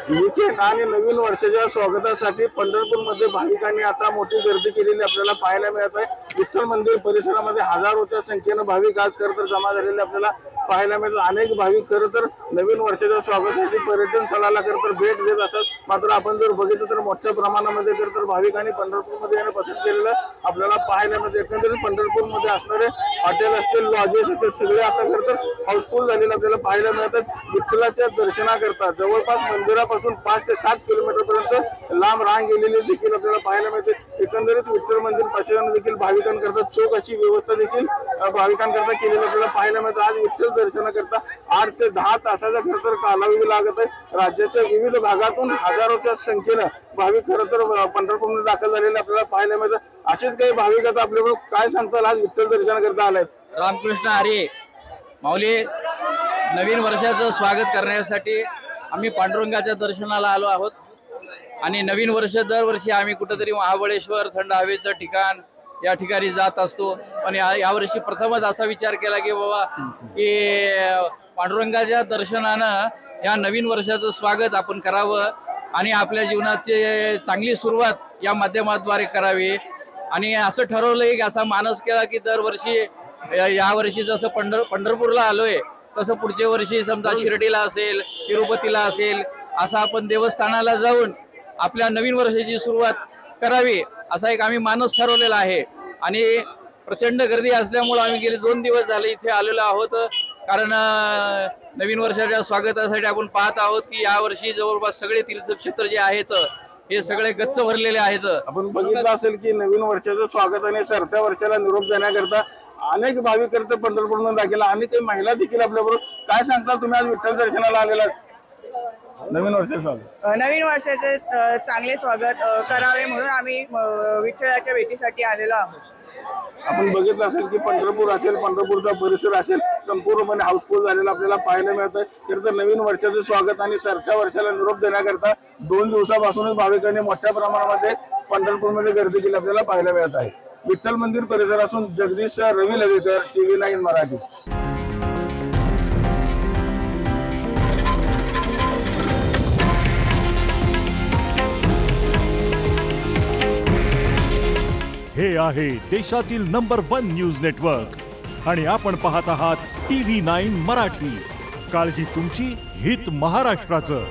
Weekend आणि नवीन वर्षाच्या स्वागतासाठी पंढरपूरमध्ये भाविकांनी आता मोठी गर्दी केलेली आपल्याला पाहायला मिळत आहे। विठ्ठल मंदिर परिसरामध्ये हजारोच्या संख्येने भाविक आज खरं तर जमा झालेले आपल्याला पाहायला मिळतात। अनेक भाविक खरं तर नवीन वर्षाच्या स्वागतासाठी पर्यटन स्थळाला खरं तर भेट देत असतात। मात्र आपण जर बघितलं तर मोठ्या प्रमाणामध्ये खरं तर भाविकांनी पंढरपूरमध्ये येणं पसंत केलेलं आपल्याला पाहायला मिळते। एकंदरीत पंढरपूरमध्ये असणारे हॉटेल असतील, लॉजेस असतील, सगळे आता खरं तर हाऊसफुल झालेले आपल्याला पाहायला मिळतात। विठ्ठलाच्या दर्शनाकरता जवळपास मंदिरापासून 5 ते 7 किलोमीटर पर्यंत लांब रांग गेलेली देखील आपल्याला पाहायला मिळते। एकंदरीत विठ्ठल मंदिर प्रशासनाने देखील भाविकांकरता चोख अशी व्यवस्था देखील भाविकांकरता केलेली आपल्याला पाहायला मिळते। आज विठ्ठल दर्शनाकरता 8 ते 10 तासाचा खरं तर कालावधी लागत आहे। राज्याच्या विविध भागातून हजारोच्या संख्येने भाविक खरं तर पंढरपूरमध्ये दाखल झालेले आपल्याला पाहायला मिळतात। असेच काही भाविक आता आपल्याकडे काय सांगताल आज विठ्ठल दर्शनाकरता आलेत? रामकृष्ण हरी माऊली, नवीन वर्षाचं स्वागत करण्यासाठी आम्ही पांडुरंगाच्या दर्शनाला आलो आहोत। आणि नवीन वर्ष दरवर्षी आम्ही कुठेतरी महाबळेश्वर थंड हवेचं ठिकाण या ठिकाणी जात असतो। पण यावर्षी प्रथमच असा विचार केला की बाबा की पांडुरंगाच्या दर्शनानं या नवीन वर्षाचं स्वागत आपण करावं आणि आपल्या जीवनाची चांगली सुरुवात या माध्यमाद्वारे करावी। आणि असं ठरवलं की असा मानस केला की दरवर्षी यावर्षी जसं पंढरपूरला आलोय तसं पुढच्या वर्षी समजा शिर्डीला असेल, तिरुपतीला असेल, असं आपण देवस्थानाला जाऊन आपल्या नवीन वर्षाची सुरुवात करावी असा एक आम्ही मानस ठरवलेला आहे। आणि प्रचंड गर्दी असल्यामुळे आम्ही गेले 2 दिवस झाले इथे आलेलो आहोत। कारण नवीन वर्षाच्या स्वागतासाठी आपण पाहत आहोत की यावर्षी जवळपास सगळे तीर्थक्षेत्र जे आहेत हे सगळे गच्च भरलेले आहेत। आपण बघितलं असेल की नवीन वर्षाचं स्वागत आणि सरत्या वर्षाला निरोप देण्याकरता अनेक भाविक करते पंढरपूरमध्ये दाखल आणि काही महिला देखील आपल्याबरोबर। काय सांगता तुम्ही आज विठ्ठल दर्शनाला आलेला नवीन वर्षाचे चांगले स्वागत करावे म्हणून आम्ही विठ्ठलाच्या भेटीसाठी आलेलो आहोत। आपण बघितलं असेल की पंढरपूर असेल, पंढरपूरचा परिसर असेल, संपूर्णपणे हाऊसफुल झालेला आपल्याला पाहायला मिळत आहे। खरं तर नवीन वर्षाचं स्वागत आणि सरत्या वर्षाला निरोप देण्याकरता 2 दिवसापासूनच भाविकांनी मोठ्या प्रमाणामध्ये पंढरपूरमध्ये गर्दी केली आपल्याला पाहायला मिळत आहे। विठ्ठल मंदिर परिसरातून जगदीश रवी लवेकर, TV9 मराठी। हे आहे देशातील नंबर 1 न्यूज नेटवर्क आणि आपण पाहत आहात TV9 मराठी। काळजी तुमची, हित महाराष्ट्राचं।